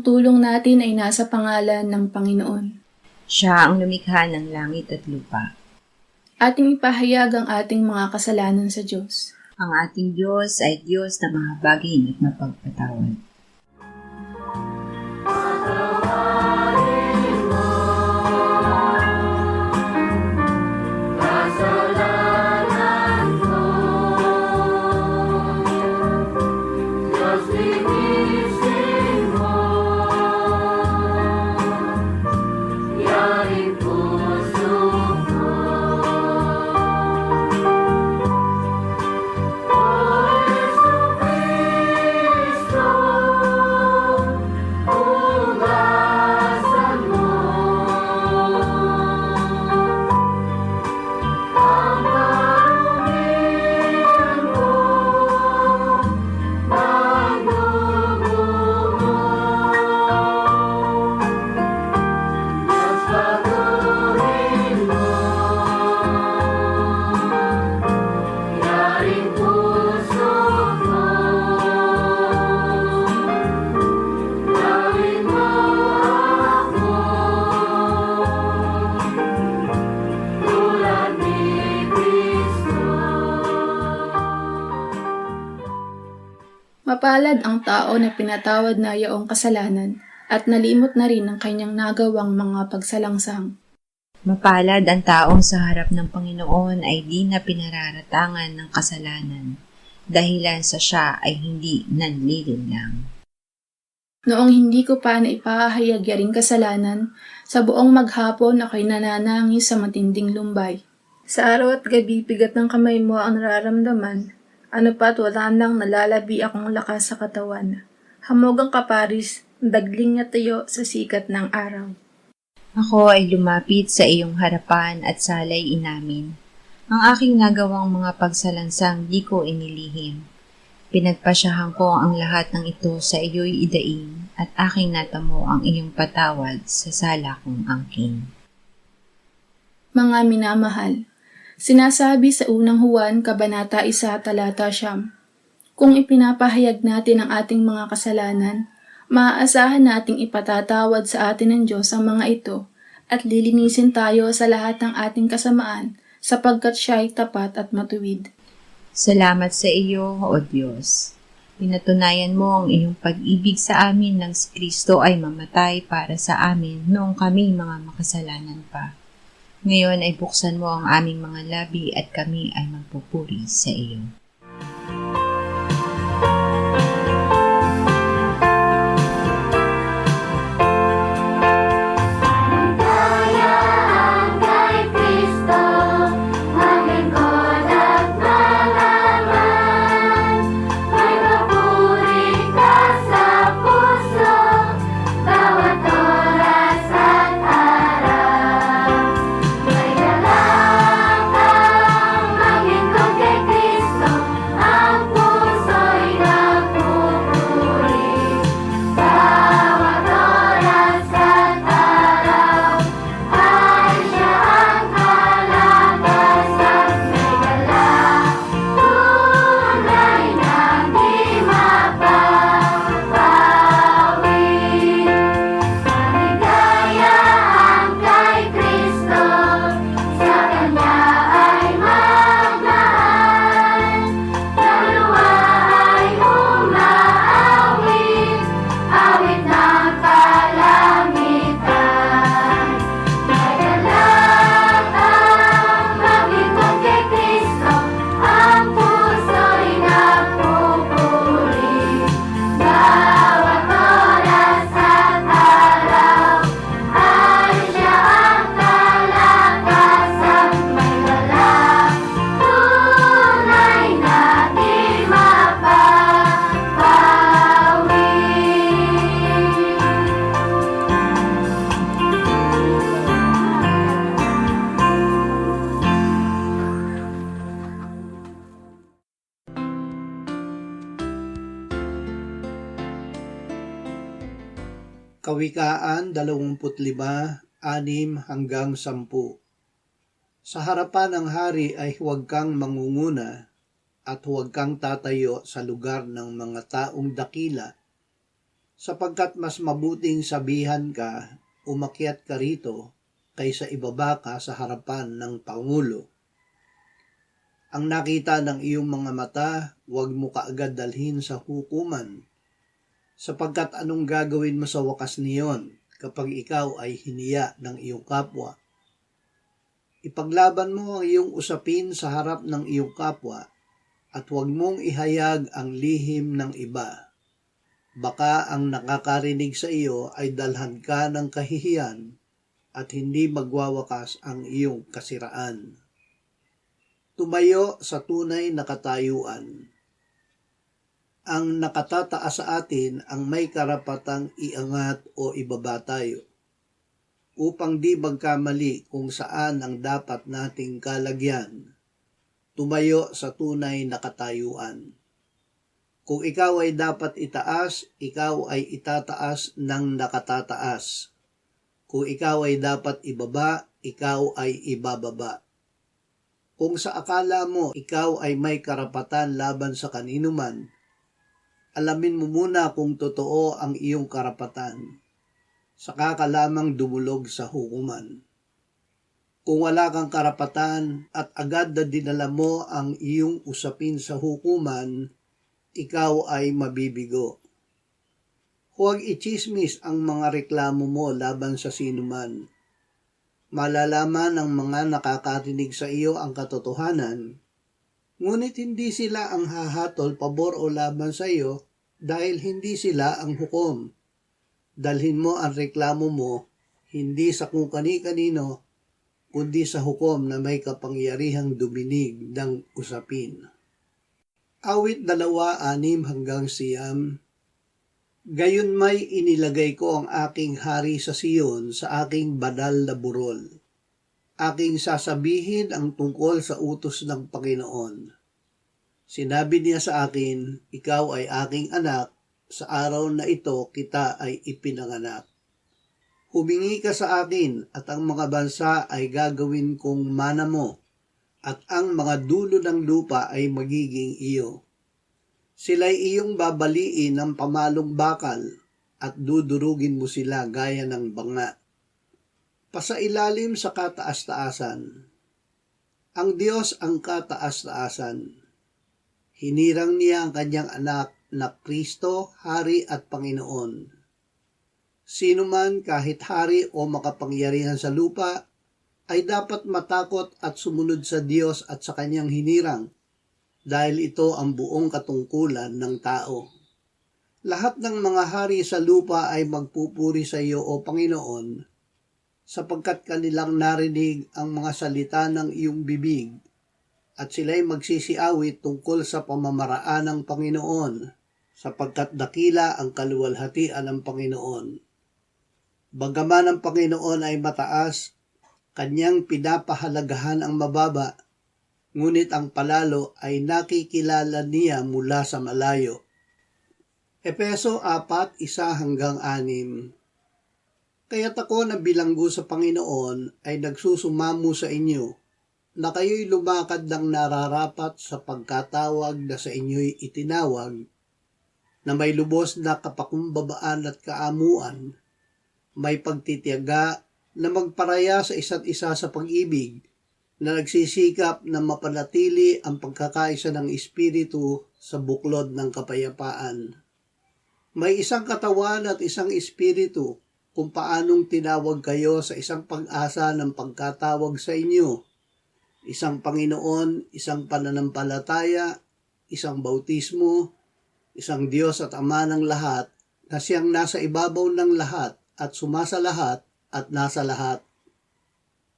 tulong natin ay nasa pangalan ng Panginoon. Siya ang lumikha ng langit at lupa. Ating ipahayag ang ating mga kasalanan sa Diyos. Ang ating Diyos ay Diyos na mahabagin at mapagpatawad. Mapalad ang tao na pinatawad na yaong kasalanan at nalimot na rin ang kanyang nagawang mga pagsalangsang. Mapalad ang taong sa harap ng Panginoon ay di na pinararatangan ng kasalanan, dahilan sa siya ay hindi nanlilinlang. Noong hindi ko pa naipahayag yaring kasalanan, sa buong maghapon ako'y nananangis sa matinding lumbay. Sa araw at gabi, bigat ng kamay mo ang nararamdaman. Ano pa't wala nang nalalabi akong lakas sa katawan. Hamog ang kaparis, dagling na tayo sa sikat ng araw. Ako ay lumapit sa iyong harapan at salay inamin. Ang aking nagawang mga pagsalansang di ko inilihim. Pinagpasyahan ko ang lahat ng ito sa iyo'y idaing at aking natamo ang iyong patawad sa sala kong angkin. Mga minamahal, sinasabi sa unang Juan, Kabanata 1, Talata 9, kung ipinapahayag natin ang ating mga kasalanan, maaasahan nating ipatatawad sa atin ng Diyos ang mga ito at lilinisin tayo sa lahat ng ating kasamaan sapagkat siya ay tapat at matuwid. Salamat sa iyo, O Diyos. Pinatunayan mo ang iyong pag-ibig sa amin nang si Kristo ay mamatay para sa amin noong kami mga makasalanan pa. Ngayon ay buksan mo ang aming mga labi at kami ay magpupuri sa iyo. Kawikaan 25:6-10. Sa harapan ng hari ay huwag kang mangunguna at huwag kang tatayo sa lugar ng mga taong dakila sapagkat mas mabuting sabihan ka, umakyat ka rito, kaysa ibaba ka sa harapan ng Pangulo. Ang nakita ng iyong mga mata, huwag mo kaagad dalhin sa hukuman, sapagkat anong gagawin mo sa wakas niyon kapag ikaw ay hiniya ng iyong kapwa? Ipaglaban mo ang iyong usapin sa harap ng iyong kapwa at huwag mong ihayag ang lihim ng iba. Baka ang nakakarinig sa iyo ay dalhan ka ng kahihiyan at hindi magwawakas ang iyong kasiraan. Tumayo sa tunay na katayuan. Ang nakatataas sa atin ang may karapatang iangat o ibaba tayo, upang di magkamali kung saan ang dapat nating kalagyan. Tumayo sa tunay na katayuan. Kung ikaw ay dapat itaas, ikaw ay itataas ng nakatataas. Kung ikaw ay dapat ibaba, ikaw ay ibababa. Kung sa akala mo ikaw ay may karapatan laban sa kanino man, alamin mo muna kung totoo ang iyong karapatan. Saka ka lamang dumulog sa hukuman. Kung wala kang karapatan at agad na dinala mo ang iyong usapin sa hukuman, ikaw ay mabibigo. Huwag ichismis ang mga reklamo mo laban sa sinuman. Malalaman ng mga nakakarinig sa iyo ang katotohanan, ngunit hindi sila ang hahatol pabor o laban sa iyo dahil hindi sila ang hukom. Dalhin mo ang reklamo mo hindi sa kung kani-kanino, kundi sa hukom na may kapangyarihang duminig ng usapin. Awit 2:6-9. Gayon may inilagay ko ang aking hari sa Siyon sa aking banal na burol. Aking sasabihin ang tungkol sa utos ng Panginoon. Sinabi niya sa akin, ikaw ay aking anak, sa araw na ito kita ay ipinanganak. Humingi ka sa akin at ang mga bansa ay gagawin kong mana mo, at ang mga dulo ng lupa ay magiging iyo. Sila'y iyong babaliin ng pamalong bakal at dudurugin mo sila gaya ng banga. Pasailalim sa kataas-taasan. Ang Diyos ang kataas-taasan. Hinirang niya ang kanyang anak na Kristo, Hari at Panginoon. Sino man kahit hari o makapangyarihan sa lupa ay dapat matakot at sumunod sa Diyos at sa kanyang hinirang, dahil ito ang buong katungkulan ng tao. Lahat ng mga hari sa lupa ay magpupuri sa iyo, O Panginoon, sapagkat kanilang narinig ang mga salita ng iyong bibig, at sila'y magsisiawit tungkol sa pamamaraan ng Panginoon, sapagkat dakila ang kaluwalhatian ng Panginoon. Bagaman ang Panginoon ay mataas, kanyang pinapahalagahan ang mababa, ngunit ang palalo ay nakikilala niya mula sa malayo. Efeso 4:1-6. Kaya't ako na bilanggo sa Panginoon ay nagsusumamo sa inyo, na kayo'y lumakad ng nararapat sa pagkatawag na sa inyo'y itinawag, na may lubos na kapakumbabaan at kaamuan, may pagtitiyaga na magparaya sa isa't isa sa pag-ibig, na nagsisikap na mapanatili ang pagkakaisa ng Espiritu sa buklod ng kapayapaan. May isang katawan at isang Espiritu kung paanong tinawag kayo sa isang pag-asa ng pagkatawag sa inyo. Isang Panginoon, isang pananampalataya, isang bautismo, isang Diyos at Ama ng lahat, na siyang nasa ibabaw ng lahat at sumasa lahat at nasa lahat.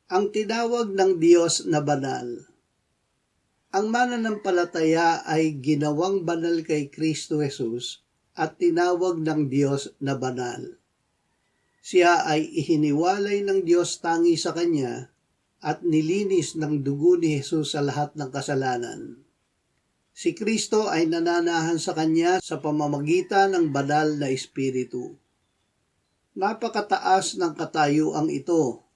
Ang tinawag ng Diyos na banal. Ang mananampalataya ay ginawang banal kay Kristo Jesus at tinawag ng Diyos na banal. Siya ay ihiniwalay ng Diyos tangi sa Kanya at nilinis ng dugo ni Jesus sa lahat ng kasalanan. Si Kristo ay nananahan sa Kanya sa pamamagitan ng banal na Espiritu. Napakataas ng katayuang ito.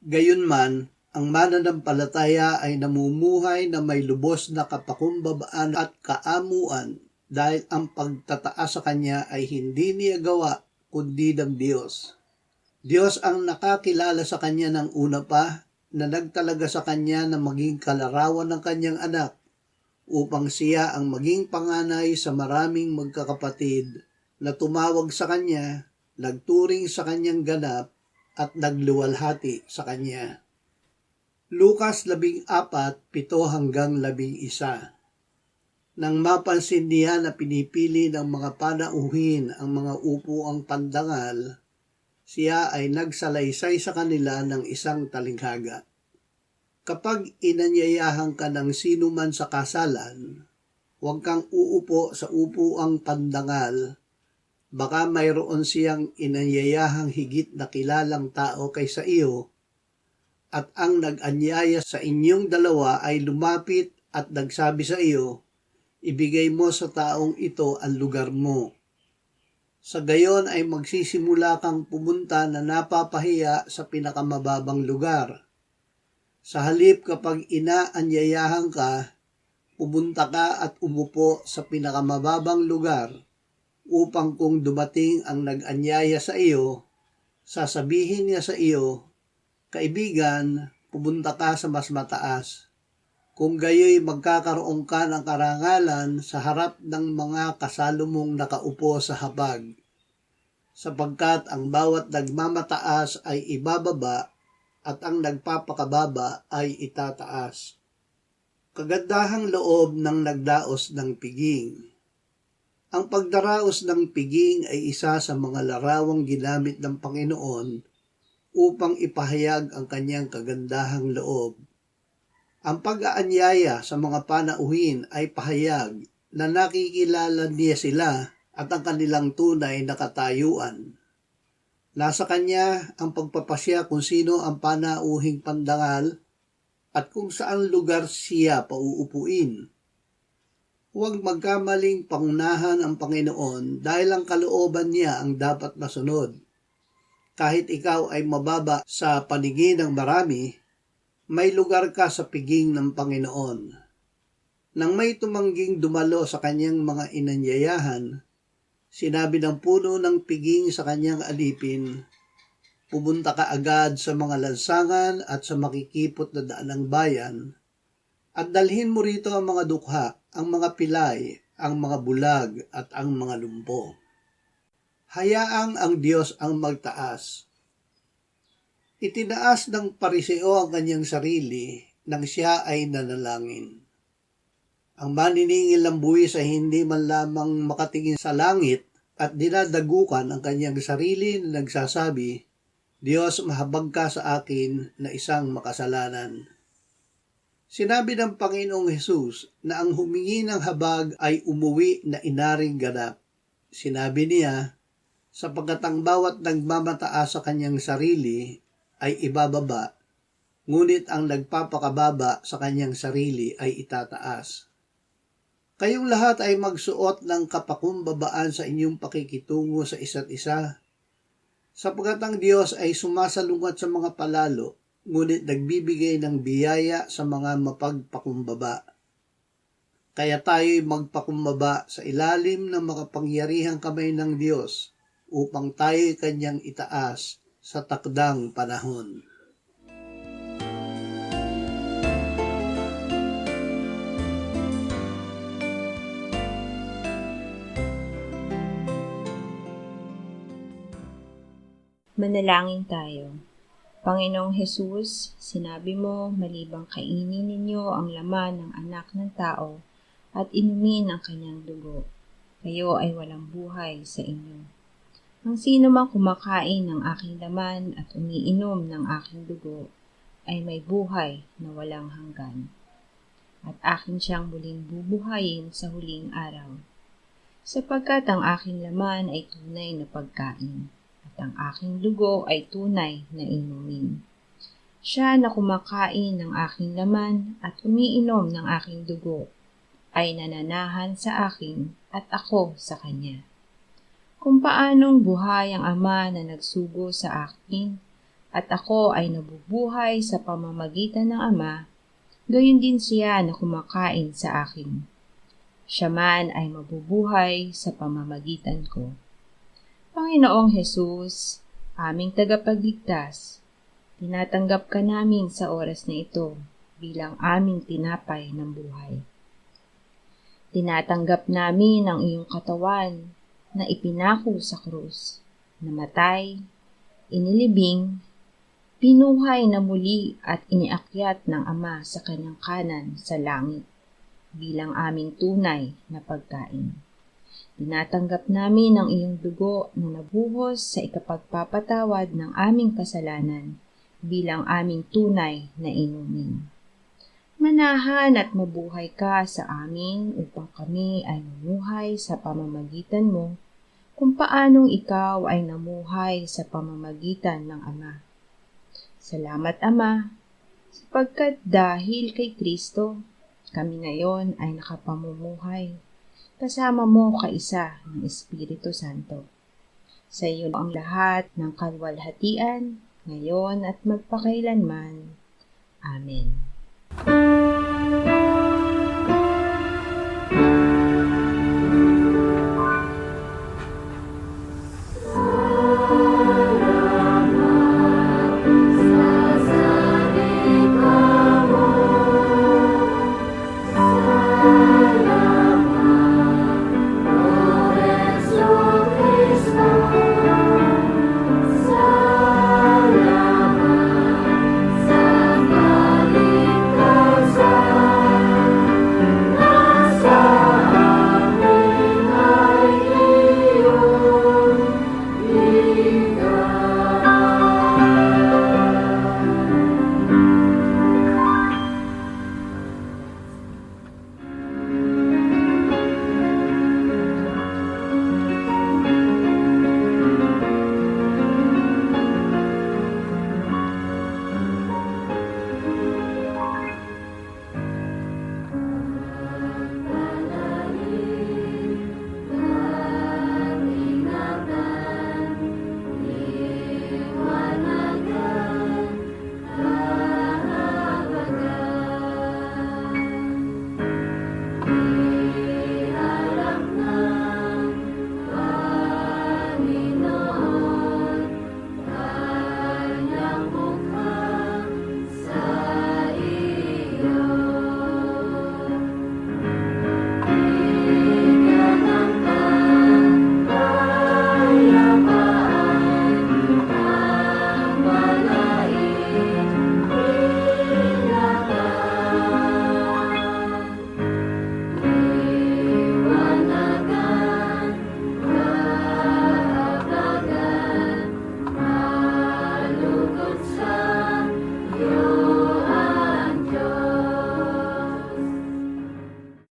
Gayunman, ang mananampalataya ay namumuhay na may lubos na kapakumbabaan at kaamuan dahil ang pagtataas sa kanya ay hindi niya gawa kundi ng Diyos. Diyos ang nakakilala sa kanya ng una pa na nagtalaga sa kanya na maging kalarawan ng kanyang anak upang siya ang maging panganay sa maraming magkakapatid na tumawag sa kanya, nagturing sa kanyang ganap at nagluwalhati sa kanya. Lukas 14:7-11. Nang mapansin niya na pinipili ng mga panauhin ang mga upuang pandangal, siya ay nagsalaysay sa kanila ng isang talinghaga. Kapag inanyayahan ka ng sino man sa kasalan, huwag kang uupo sa upuang pandangal. Baka mayroon siyang inanyayahang higit na kilalang tao kaysa iyo, at ang nag-anyaya sa inyong dalawa ay lumapit at nagsabi sa iyo, ibigay mo sa taong ito ang lugar mo. Sa gayon ay magsisimula kang pumunta na napapahiya sa pinakamababang lugar. Sa halip kapag inaanyayahan ka, pumunta ka at umupo sa pinakamababang lugar upang kung dumating ang nag-anyaya sa iyo, sasabihin niya sa iyo, kaibigan, pumunta ka sa mas mataas. Kung gayoy magkakaroon ka ng karangalan sa harap ng mga kasalo mong nakaupo sa hapag, sapagkat ang bawat nagmamataas ay ibababa at ang nagpapakababa ay itataas. Kagandahang loob ng nagdaos ng piging. Ang pagdaraos ng piging ay isa sa mga larawang ginamit ng Panginoon upang ipahayag ang kanyang kagandahang loob. Ang pag-aanyaya sa mga panauhin ay pahayag na nakikilala niya sila at ang kanilang tunay na katayuan. Nasa kanya ang pagpapasya kung sino ang panauhing pandangal at kung saan lugar siya pauupuin. Huwag magkamaling pangunahan ang Panginoon dahil ang kalooban niya ang dapat masunod. Kahit ikaw ay mababa sa paningin ng marami, may lugar ka sa piging ng Panginoon. Nang may tumangging dumalo sa kanyang mga inanyayahan, sinabi ng puno ng piging sa kanyang alipin, pumunta ka agad sa mga lansangan at sa makikipot na daan ng bayan, at dalhin mo rito ang mga dukha, ang mga pilay, ang mga bulag at ang mga lumpo. Hayaang ang Diyos ang magtaas. Itinaas ng Pariseo ang kanyang sarili nang siya ay nanalangin. Ang maniningil ng buwis ay hindi man lamang makatingin sa langit at dinadagukan ang kanyang sarili na nagsasabi, Diyos, mahabag ka sa akin na isang makasalanan. Sinabi ng Panginoong Hesus na ang humingi ng habag ay umuwi na inaring ganap. Sinabi niya, sapagkat ang bawat nagmamataas sa kanyang sarili ay ibababa, ngunit ang nagpapakababa sa kanyang sarili ay itataas. Kayong lahat ay magsuot ng kapakumbabaan sa inyong pakikitungo sa isa't isa, sapagkat ang Diyos ay sumasalungat sa mga palalo, ngunit nagbibigay ng biyaya sa mga mapagpakumbaba. Kaya tayo'y magpakumbaba sa ilalim ng makapangyarihang kamay ng Diyos, upang tayo'y kanyang itaas sa takdang panahon. Manalangin tayo. Panginoong Hesus, sinabi mo, malibang kainin ninyo ang laman ng anak ng tao at inumin ang kanyang dugo, kayo ay walang buhay sa inyo. Ang sino mang kumakain ng aking laman at umiinom ng aking dugo ay may buhay na walang hanggan, at akin siyang muling bubuhayin sa huling araw. Sapagkat ang aking laman ay tunay na pagkain, at ang aking dugo ay tunay na inumin. Siya na kumakain ng aking laman at umiinom ng aking dugo ay nananahan sa akin at ako sa kanya. Kung paanong buhay ang Ama na nagsugo sa akin at ako ay nabubuhay sa pamamagitan ng Ama, gayon din siya na kumakain sa akin. Siya man ay mabubuhay sa pamamagitan ko. Panginoong Hesus, aming tagapagligtas, tinatanggap ka namin sa oras na ito bilang aming tinapay ng buhay. Tinatanggap namin ang iyong katawan na ipinako sa krus, namatay, inilibing, pinuhay na muli at iniakyat ng Ama sa kanyang kanan sa langit bilang aming tunay na pagkain. Tinatanggap namin ang iyong dugo na nabuhos sa ikapagpapatawad ng aming kasalanan bilang aming tunay na inumin. Manahan at mabuhay ka sa amin upang kami ay mamuhay sa pamamagitan mo kung paanong ikaw ay namuhay sa pamamagitan ng Ama. Salamat, Ama, sapagkat dahil kay Kristo, kami ngayon ay nakapamumuhay kasama mo kaisa ng Espiritu Santo. Sa iyo ang lahat ng kalwalhatian, ngayon at magpakailanman. Amen.